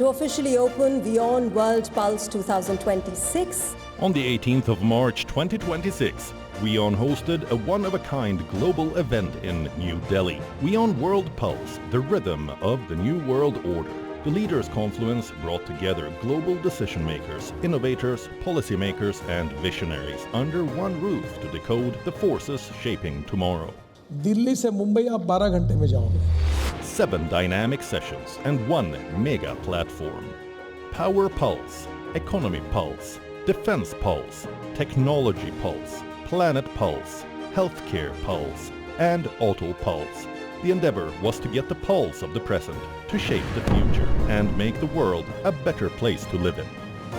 to officially open WION World Pulse 2026. On the 18th of March 2026, WION hosted a one-of-a-kind global event in New Delhi. WION World Pulse, the rhythm of the New World Order. The Leaders' Confluence brought together global decision-makers, innovators, policymakers and visionaries under one roof to decode the forces shaping tomorrow. Delhi से मुंबई आप 12 घंटे में जाओगे. 7 dynamic sessions and 1 mega platform. Power Pulse, Economy Pulse, Defense Pulse, Technology Pulse, Planet Pulse, Healthcare Pulse, and Auto Pulse. The endeavor was to get the pulse of the present, to shape the future, and make the world a better place to live in.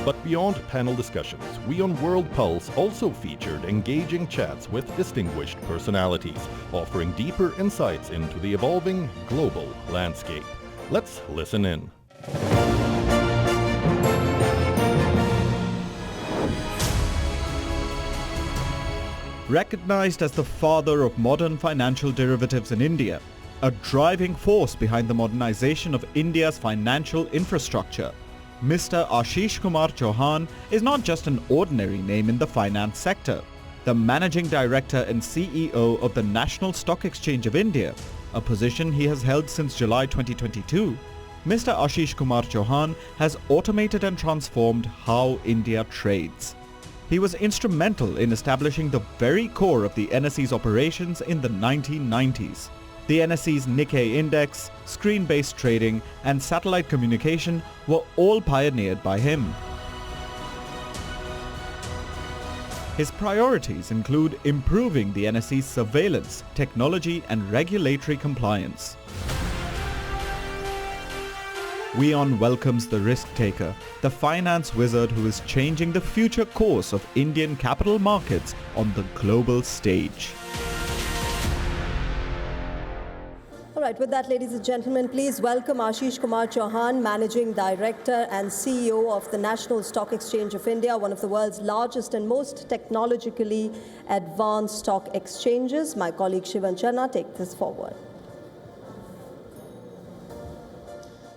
But beyond panel discussions, WION World Pulse also featured engaging chats with distinguished personalities, offering deeper insights into the evolving global landscape. Let's listen in. Recognized as the father of modern financial derivatives in India, a driving force behind the modernization of India's financial infrastructure, Mr. Ashish Kumar Chauhan is not just an ordinary name in the finance sector. The Managing Director and CEO of the National Stock Exchange of India, a position he has held since July 2022, Mr. Ashish Kumar Chauhan has automated and transformed how India trades. He was instrumental in establishing the very core of the NSE's operations in the 1990s. The NSE's Nikkei index, screen-based trading and satellite communication were all pioneered by him. His priorities include improving the NSE's surveillance, technology and regulatory compliance. WION welcomes the risk-taker, the finance wizard who is changing the future course of Indian capital markets on the global stage. All right, with that, ladies and gentlemen, please welcome Ashish Kumar Chauhan, Managing Director and CEO of the National Stock Exchange of India, one of the world's largest and most technologically advanced stock exchanges. My colleague Shivan Channa takes this forward.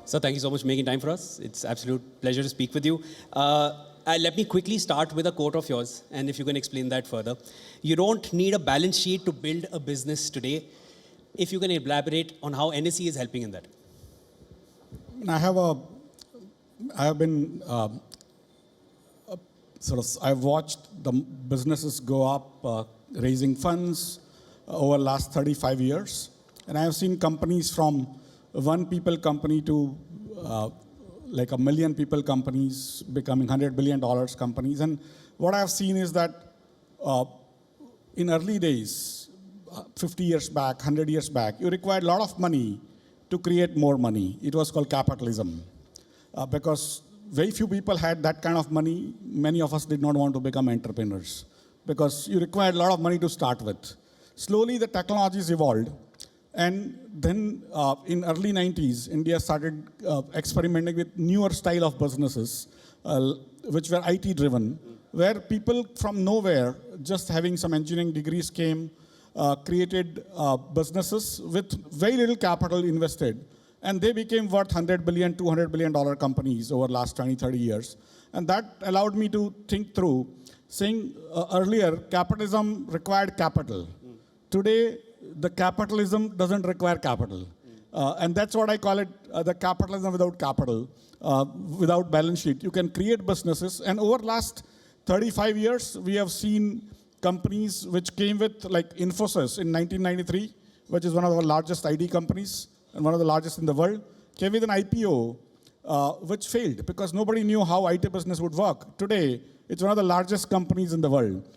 So thank you so much for making time for us. It's an absolute pleasure to speak with you. Let me quickly start with a quote of yours, and if you can explain that further. You don't need a balance sheet to build a business today. If you can elaborate on how NSE is helping in that. I've watched the businesses go up, raising funds over the last 35 years. And I have seen companies from one people company to like a million people companies becoming $100 billion companies. And what I've seen is that in early days, 50 years back, 100 years back, you required a lot of money to create more money. It was called capitalism. Because very few people had that kind of money. Many of us did not want to become entrepreneurs because you required a lot of money to start with. Slowly, the technologies evolved. And then in early 90s, India started experimenting with newer style of businesses, which were IT-driven, where people from nowhere, just having some engineering degrees came, created businesses with very little capital invested, and they became worth $100 billion, $200 billion companies over the last 20, 30 years. And that allowed me to think through, saying earlier, capitalism required capital. Today, the capitalism doesn't require capital. And that's what I call it, the capitalism without capital, without balance sheet. You can create businesses, and over the last 35 years, we have seen companies which came with, like Infosys in 1993, which is one of the largest IT companies and one of the largest in the world, came with an IPO which failed because nobody knew how IT business would work. Today, it's one of the largest companies in the world.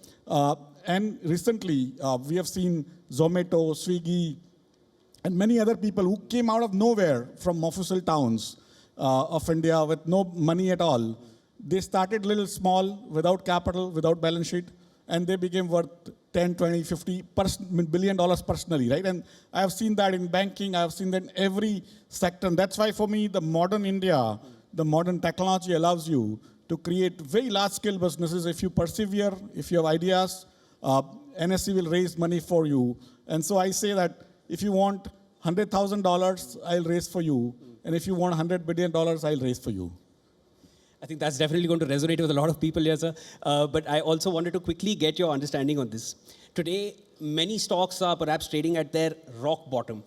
And recently, we have seen Zomato, Swiggy, and many other people who came out of nowhere from Mofussil towns of India with no money at all. They started little small, without capital, without balance sheet, and they became worth 10, 20, 50 billion dollars personally, right? And I have seen that in banking, I have seen that in every sector. And that's why for me, the modern India, the modern technology allows you to create very large-scale businesses. If you persevere, if you have ideas, NSE will raise money for you. And so I say that if you want $100,000, I'll raise for you. And if you want $100 billion, I'll raise for you. I think that's definitely going to resonate with a lot of people here, sir. But I also wanted to quickly get your understanding on this. Today, many stocks are perhaps trading at their rock bottom.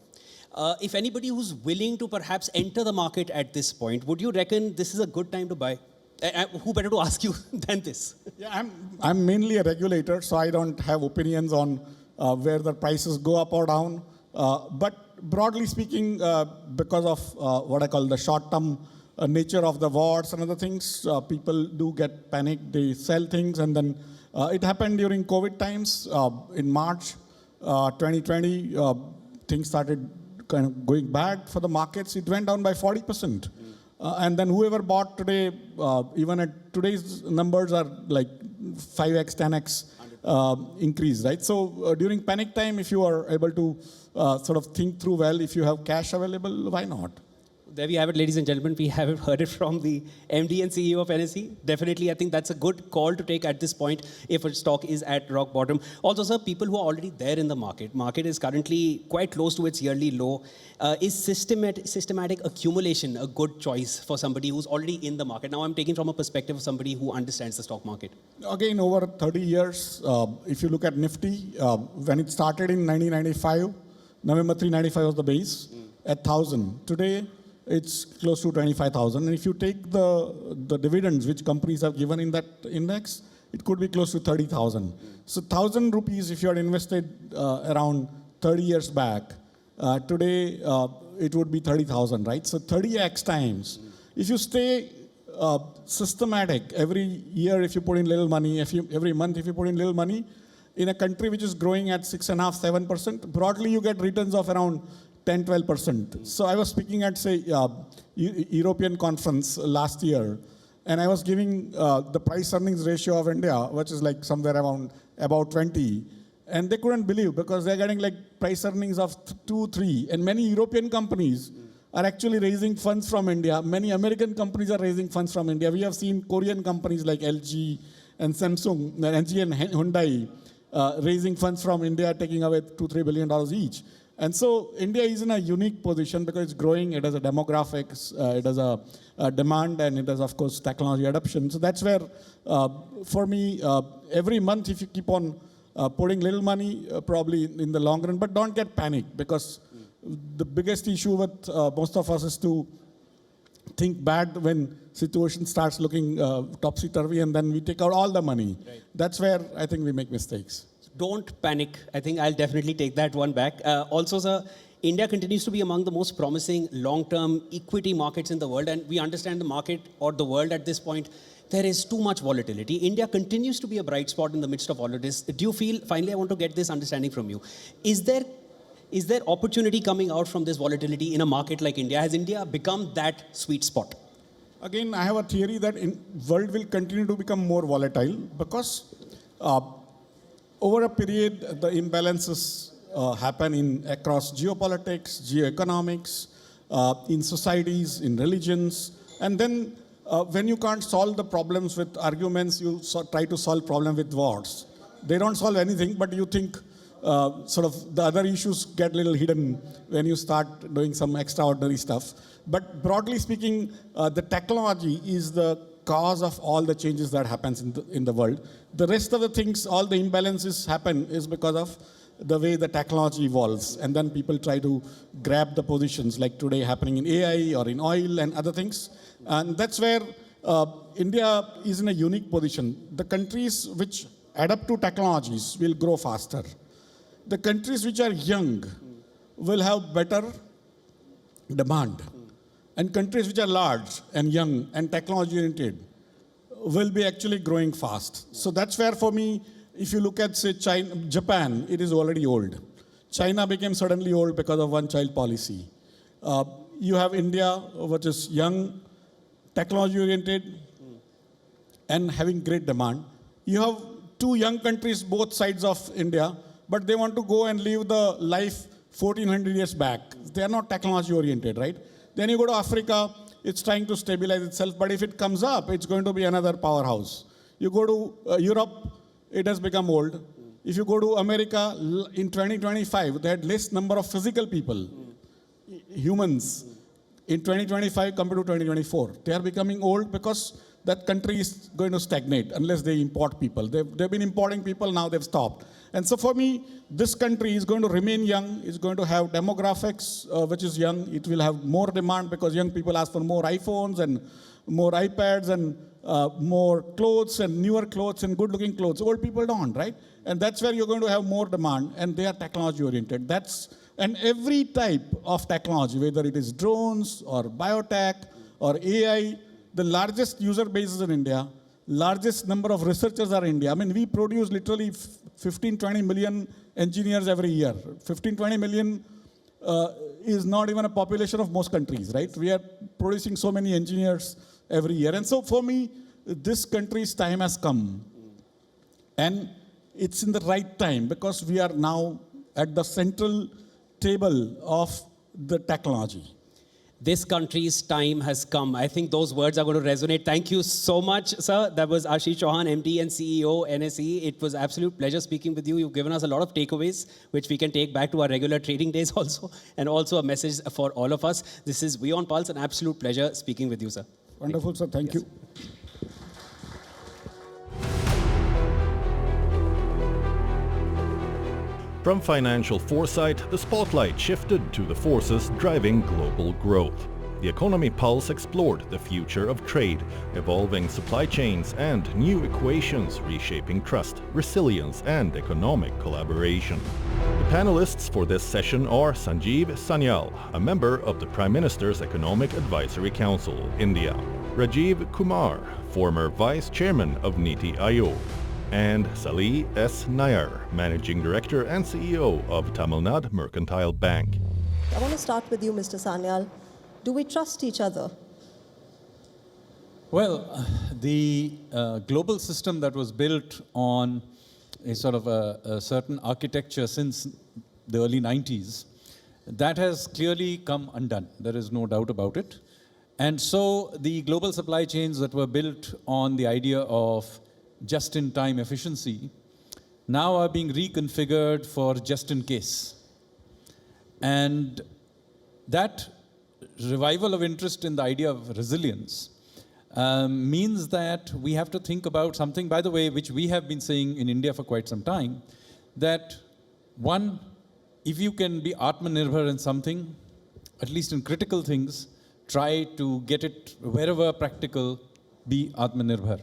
If anybody who's willing to perhaps enter the market at this point, would you reckon this is a good time to buy? Who better to ask you than this? Yeah, I'm mainly a regulator, so I don't have opinions on where the prices go up or down. But broadly speaking, because of what I call the short-term nature of the wars and other things, people do get panicked, they sell things, and then it happened during COVID times. In March 2020, things started kind of going bad for the markets. It went down by 40%. And then whoever bought today, even at today's numbers are like 5x, 10x increase, right? So during panic time, if you are able to sort of think through well, if you have cash available, why not? There we have it, ladies and gentlemen. We have heard it from the MD and CEO of NSE. Definitely, I think that's a good call to take at this point if a stock is at rock bottom. Also, sir, people who are already there in the market is currently quite close to its yearly low. Is systematic accumulation a good choice for somebody who's already in the market? Now, I'm taking from a perspective of somebody who understands the stock market. Again, over 30 years, if you look at Nifty, when it started in 1995, November 395 was the base, at 1,000. Today, it's close to 25,000. And if you take the dividends which companies have given in that index, it could be close to 30,000. So 1,000 rupees, if you had invested around 30 years back, today it would be 30,000, right? So 30x times. If you stay systematic, every year if you put in little money, every month if you put in little money, in a country which is growing at 6.5%, 7%, broadly you get returns of around 10, 12%. So I was speaking at, say, European conference last year, and I was giving the price earnings ratio of India, which is like somewhere around about 20. And they couldn't believe because they're getting like price earnings of 2, 3. And many European companies are actually raising funds from India. Many American companies are raising funds from India. We have seen Korean companies like LG and Samsung, LG and Hyundai raising funds from India, taking away $2-3 billion each. And so India is in a unique position because it's growing, it has a demographics, it has a demand, and it has, of course, technology adoption. So that's where, for me, every month if you keep on putting little money, probably in the long run, but don't get panicked because the biggest issue with most of us is to think bad when situation starts looking topsy-turvy and then we take out all the money. Right. That's where I think we make mistakes. Don't panic. I think I'll definitely take that one back. Also, sir, India continues to be among the most promising long-term equity markets in the world, and we understand the market or the world at this point, there is too much volatility. India continues to be a bright spot in the midst of all of this. Do you feel, finally I want to get this understanding from you, is there opportunity coming out from this volatility in a market like India? Has India become that sweet spot? Again, I have a theory that world will continue to become more volatile because over a period, the imbalances happen across geopolitics, geoeconomics, in societies, in religions. And then when you can't solve the problems with arguments, you try to solve problems with wars. They don't solve anything, but you think sort of the other issues get a little hidden when you start doing some extraordinary stuff. But broadly speaking, the technology is the cause of all the changes that happens in the world. The rest of the things, all the imbalances happen is because of the way the technology evolves. And then people try to grab the positions like today happening in AI or in oil and other things. And that's where India is in a unique position. The countries which adapt to technologies will grow faster. The countries which are young will have better demand. And countries which are large and young and technology-oriented will be actually growing fast. So that's where, for me, if you look at, say, China, Japan, it is already old. China became suddenly old because of one-child policy. You have India, which is young, technology-oriented, and having great demand. You have two young countries, both sides of India, but they want to go and live the life 1400 years back. They are not technology-oriented, right? Then you go to Africa, it's trying to stabilize itself, but if it comes up, it's going to be another powerhouse. You go to Europe, it has become old. If you go to America, in 2025, they had less number of physical people. humans in 2025 compared to 2024. They are becoming old because that country is going to stagnate unless they import people. They've been importing people, now they've stopped. And so for me, this country is going to remain young, it's going to have demographics which is young, it will have more demand because young people ask for more iPhones and more iPads and more clothes and newer clothes and good-looking clothes. Old people don't, right? And that's where you're going to have more demand, and they are technology-oriented. And every type of technology, whether it is drones or biotech or AI, the largest user base is in India, largest number of researchers are in India. I mean, we produce literally 15, 20 million engineers every year. 15, 20 million is not even a population of most countries, right? We are producing so many engineers every year. And so for me, this country's time has come. And it's in the right time because we are now at the central table of the technology. This country's time has come. I think those words are going to resonate. Thank you so much, sir. That was Ashish Chauhan, MD and CEO, NSE. It was an absolute pleasure speaking with you. You've given us a lot of takeaways, which we can take back to our regular trading days also, and also a message for all of us. This is WION Pulse, an absolute pleasure speaking with you, sir. Wonderful, sir. Thank you. From financial foresight, the spotlight shifted to the forces driving global growth. The Economy Pulse explored the future of trade, evolving supply chains and new equations reshaping trust, resilience and economic collaboration. The panelists for this session are Sanjeev Sanyal, a member of the Prime Minister's Economic Advisory Council, India; Rajiv Kumar, former Vice Chairman of Niti Aayog; and Salih S. Nair, Managing Director and CEO of Tamil Nadu Mercantile Bank. I want to start with you, Mr. Sanyal. Do we trust each other? Well, the global system that was built on a sort of a certain architecture since the early 90s, that has clearly come undone. There is no doubt about it. And so the global supply chains that were built on the idea of just-in-time efficiency now are being reconfigured for just-in-case. And that revival of interest in the idea of resilience means that we have to think about something, by the way, which we have been saying in India for quite some time, that one, if you can be Atmanirbhar in something, at least in critical things, try to get it wherever practical, be Atmanirbhar.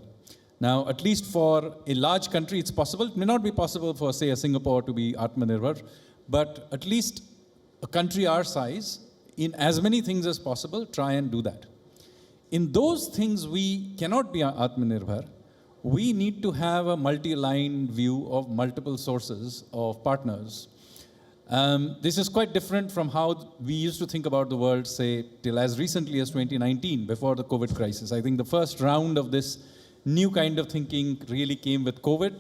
Now, at least for a large country, it's possible. It may not be possible for, say, a Singapore to be Atmanirbhar, but at least a country our size, in as many things as possible, try and do that. In those things we cannot be Atmanirbhar, we need to have a multi-line view of multiple sources of partners. This is quite different from how we used to think about the world, say, till as recently as 2019, before the COVID crisis. I think the first round of this new kind of thinking really came with COVID.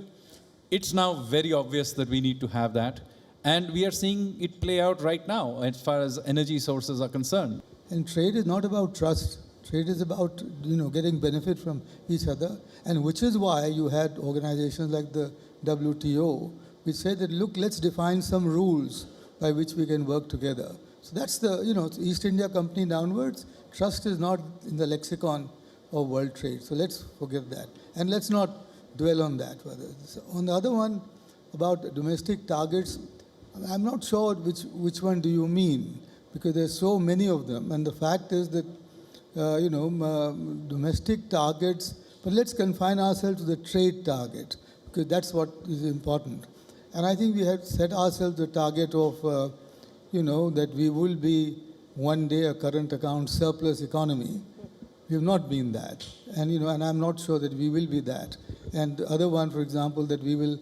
It's now very obvious that we need to have that. And we are seeing it play out right now as far as energy sources are concerned. And trade is not about trust. Trade is about, getting benefit from each other. And which is why you had organizations like the WTO, which said that, look, let's define some rules by which we can work together. So that's the, East India Company downwards. Trust is not in the lexicon of world trade. So let's forget that. And let's not dwell on that further. So on the other one, about domestic targets, I'm not sure which one do you mean, because there's so many of them. And the fact is that, domestic targets, but let's confine ourselves to the trade target, because that's what is important. And I think we have set ourselves the target of, that we will be one day a current account surplus economy. We have not been that. And, and I'm not sure that we will be that. And the other one, for example, that we will,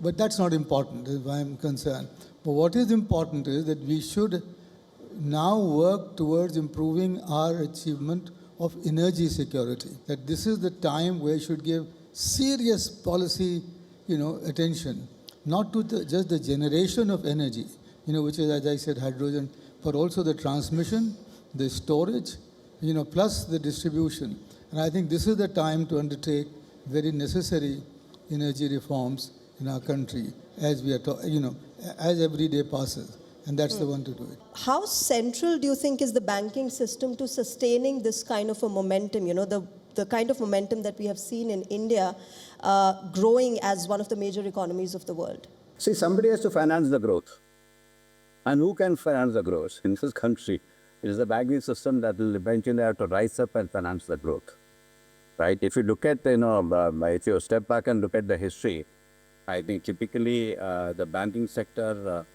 but that's not important as far as I'm concerned. But what is important is that we should now work towards improving our achievement of energy security. That this is the time where we should give serious policy, attention, not to just the generation of energy, which is, as I said, hydrogen, but also the transmission, the storage, plus the distribution. And I think this is the time to undertake very necessary energy reforms in our country as we are, as every day passes. and that's the one to do it. How central do you think is the banking system to sustaining this kind of a momentum, the kind of momentum that we have seen in India growing as one of the major economies of the world? See, somebody has to finance the growth. And who can finance the growth? In this country, it is the banking system that will eventually have to rise up and finance the growth. Right? If you look at, if you step back and look at the history, I think typically the banking sector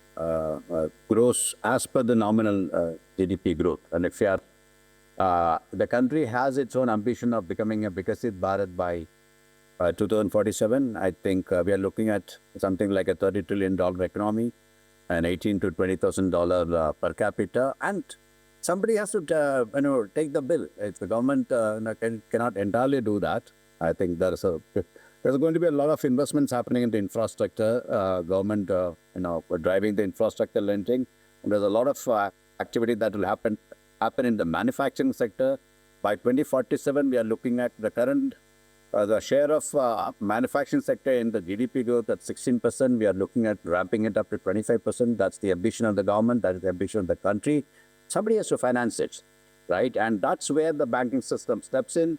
grows as per the nominal GDP growth. And if you are, the country has its own ambition of becoming a Vikasit Bharat by 2047. I think we are looking at something like a $30 trillion economy, an $18,000 to $20,000 per capita, and somebody has to take the bill. If the government cannot entirely do that, I think there's going to be a lot of investments happening in the infrastructure. Government, driving the infrastructure lending. And there's a lot of activity that will happen in the manufacturing sector. By 2047, we are looking at the current the share of manufacturing sector in the GDP growth at 16%. We are looking at ramping it up to 25%. That's the ambition of the government. That is the ambition of the country. Somebody has to finance it, right? And that's where the banking system steps in.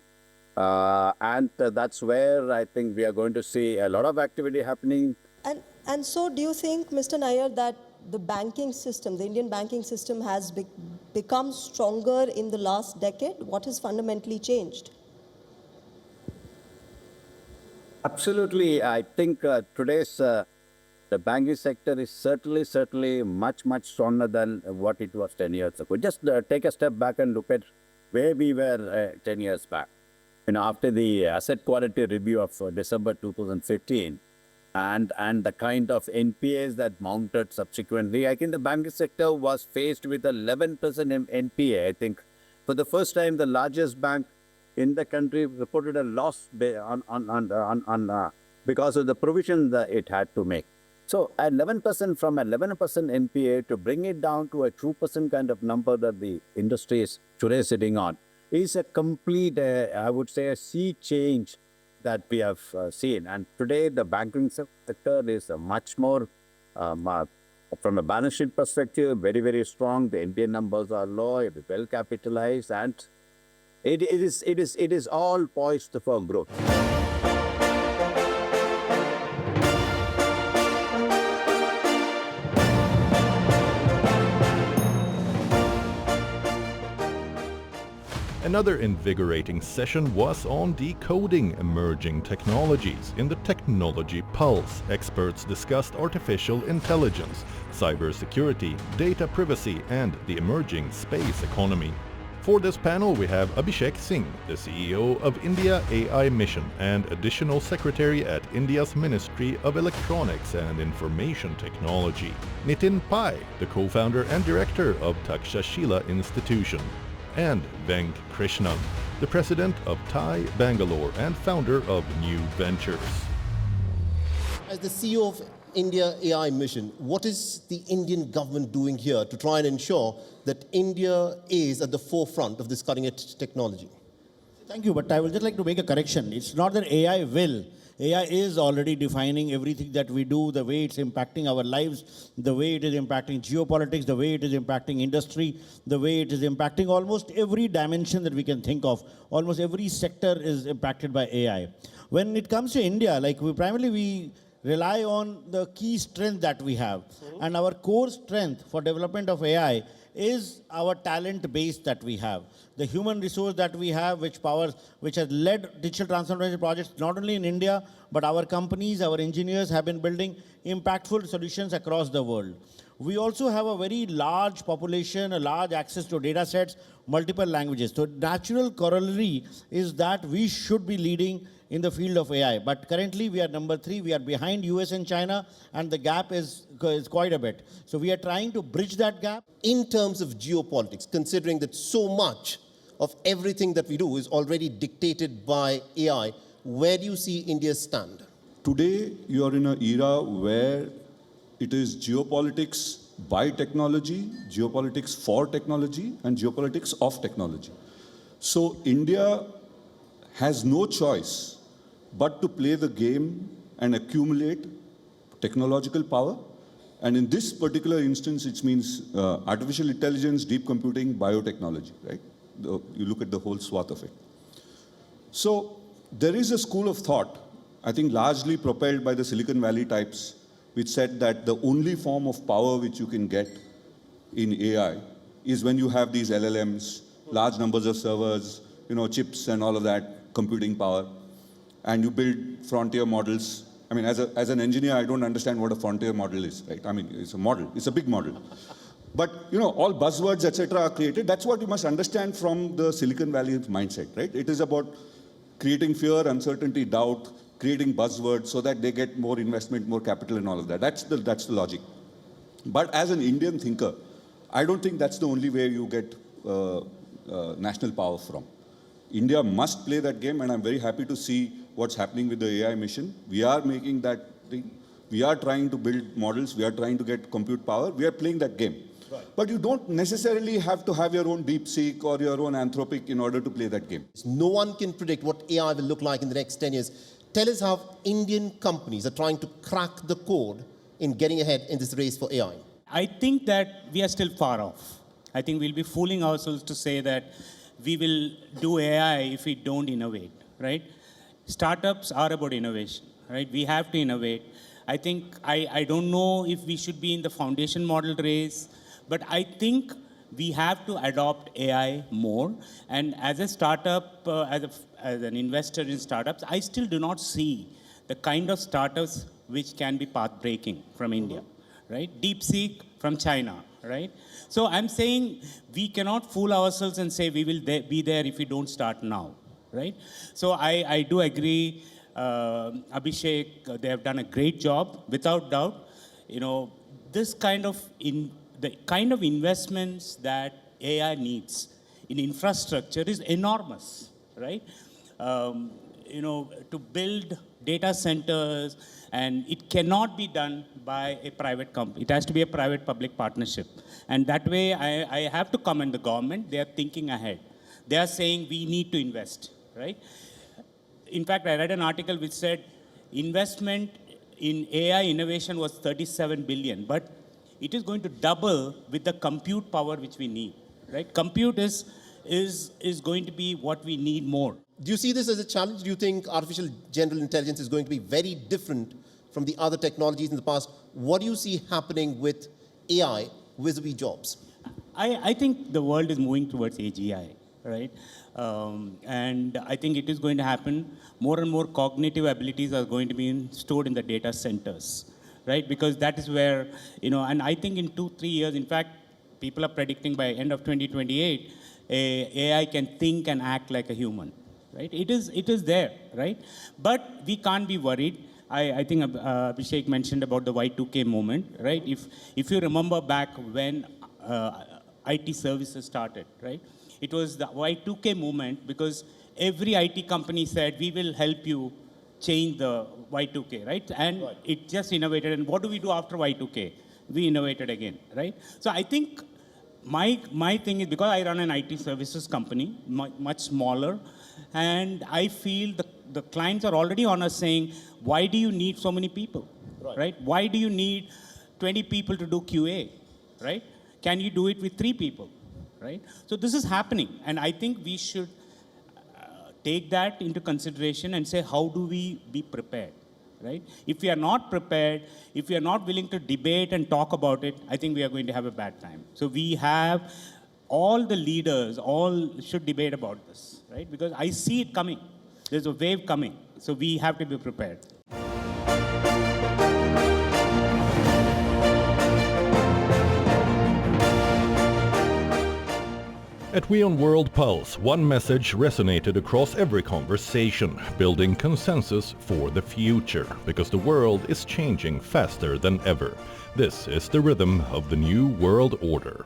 And that's where I think we are going to see a lot of activity happening. And so do you think, Mr. Nair, that the banking system, the Indian banking system has become stronger in the last decade? What has fundamentally changed? Absolutely. I think today's the banking sector is certainly much stronger than what it was 10 years ago. Just take a step back and look at where we were 10 years back. After the asset quality review of December 2015 and the kind of NPAs that mounted subsequently, I think the banking sector was faced with 11% NPA. I think for the first time, the largest bank in the country reported a loss because of the provisions that it had to make. So 11% from 11% NPA to bring it down to a 2% kind of number that the industry is today sitting on is a complete, I would say, a sea change that we have seen. And today the banking sector is much more, from a balance sheet perspective, very strong. The NPA numbers are low, it is well capitalized, and it is all poised for growth. Another invigorating session was on decoding emerging technologies. In the Technology Pulse, experts discussed artificial intelligence, cybersecurity, data privacy, and the emerging space economy. For this panel, we have Abhishek Singh, the CEO of India AI Mission and Additional Secretary at India's Ministry of Electronics and Information Technology; Nitin Pai, the co-founder and director of Takshashila Institution; and Venk Krishnan, the president of TIE Bangalore and founder of New Ventures. As the CEO of India AI Mission, what is the Indian government doing here to try and ensure that India is at the forefront of this cutting-edge technology? Thank you, but I would just like to make a correction. It's not that AI will. AI is already defining everything that we do, the way it's impacting our lives, the way it is impacting geopolitics, the way it is impacting industry, the way it is impacting almost every dimension that we can think of. Almost every sector is impacted by AI. When it comes to India, we rely on the key strength that we have. And our core strength for development of AI is our talent base that we have. The human resource that we have, which has led digital transformation projects not only in India, but our companies, our engineers have been building impactful solutions across the world. We also have a very large population, a large access to data sets, multiple languages. So natural corollary is that we should be leading in the field of AI. But currently we are number 3, we are behind US and China, and the gap is quite a bit. So we are trying to bridge that gap. In terms of geopolitics, considering that so much of everything that we do is already dictated by AI, where do you see India stand? Today, you are in an era where it is geopolitics by technology, geopolitics for technology, and geopolitics of technology. So India has no choice but to play the game and accumulate technological power And in this particular instance, it means artificial intelligence, deep computing, biotechnology, right? You look at the whole swath of it. So there is a school of thought, I think largely propelled by the Silicon Valley types, which said that the only form of power which you can get in AI is when you have these LLMs, large numbers of servers, chips and all of that, computing power, and you build frontier models. I mean, as an engineer, I don't understand what a frontier model is, right? I mean, it's a model, it's a big model. But, all buzzwords, etc. are created. That's what you must understand from the Silicon Valley mindset, right? It is about creating fear, uncertainty, doubt, creating buzzwords so that they get more investment, more capital and all of that. That's the logic. But as an Indian thinker, I don't think that's the only way you get national power from. India must play that game, and I'm very happy to see what's happening with the AI mission. We are making that thing. We are trying to build models. We are trying to get compute power. We are playing that game. Right. But you don't necessarily have to have your own DeepSeek or your own Anthropic in order to play that game. No one can predict what AI will look like in the next 10 years. Tell us how Indian companies are trying to crack the code in getting ahead in this race for AI. I think that we are still far off. I think we'll be fooling ourselves to say that we will do AI if we don't innovate, right? Startups are about innovation, right? We have to innovate. I think, I don't know if we should be in the foundation model race, but I think we have to adopt AI more. And as a startup, as an investor in startups, I still do not see the kind of startups which can be path-breaking from India, right? DeepSeek from China, right? So I'm saying we cannot fool ourselves and say we will be there if we don't start now, right? So I do agree, Abhishek, they have done a great job, without doubt. This kind of the kind of investments that AI needs in infrastructure is enormous, right? To build data centers, and it cannot be done by a private company. It has to be a private-public partnership. And that way, I have to commend the government. They are thinking ahead. They are saying we need to invest, right? In fact, I read an article which said investment in AI innovation was 37 billion, but it is going to double with the compute power which we need, right? Compute is going to be what we need more. Do you see this as a challenge? Do you think artificial general intelligence is going to be very different from the other technologies in the past? What do you see happening with AI vis-a-vis jobs? I think the world is moving towards AGI, right? And I think it is going to happen. More and more cognitive abilities are going to be stored in the data centers, right? Because that is where, and I think in 2-3 years, in fact, people are predicting by end of 2028, AI can think and act like a human, right? It is there, right? But we can't be worried. I think Abhishek mentioned about the Y2K moment, right? If you remember back when IT services started, right? It was the Y2K movement because every IT company said, we will help you change the Y2K, right? And it just innovated. And what do we do after Y2K? We innovated again, right? So I think my thing is, because I run an IT services company, much smaller, and I feel the clients are already on us saying, why do you need so many people, right? Why do you need 20 people to do QA, right? Can you do it with 3 people, right? So this is happening, and I think we should take that into consideration and say, how do we be prepared, right? If we are not prepared, if we are not willing to debate and talk about it, I think we are going to have a bad time. So we have, all the leaders, all should debate about this, right? Because I see it coming. There's a wave coming. So we have to be prepared. At WION World Pulse, one message resonated across every conversation, building consensus for the future, because the world is changing faster than ever. This is the rhythm of the new world order.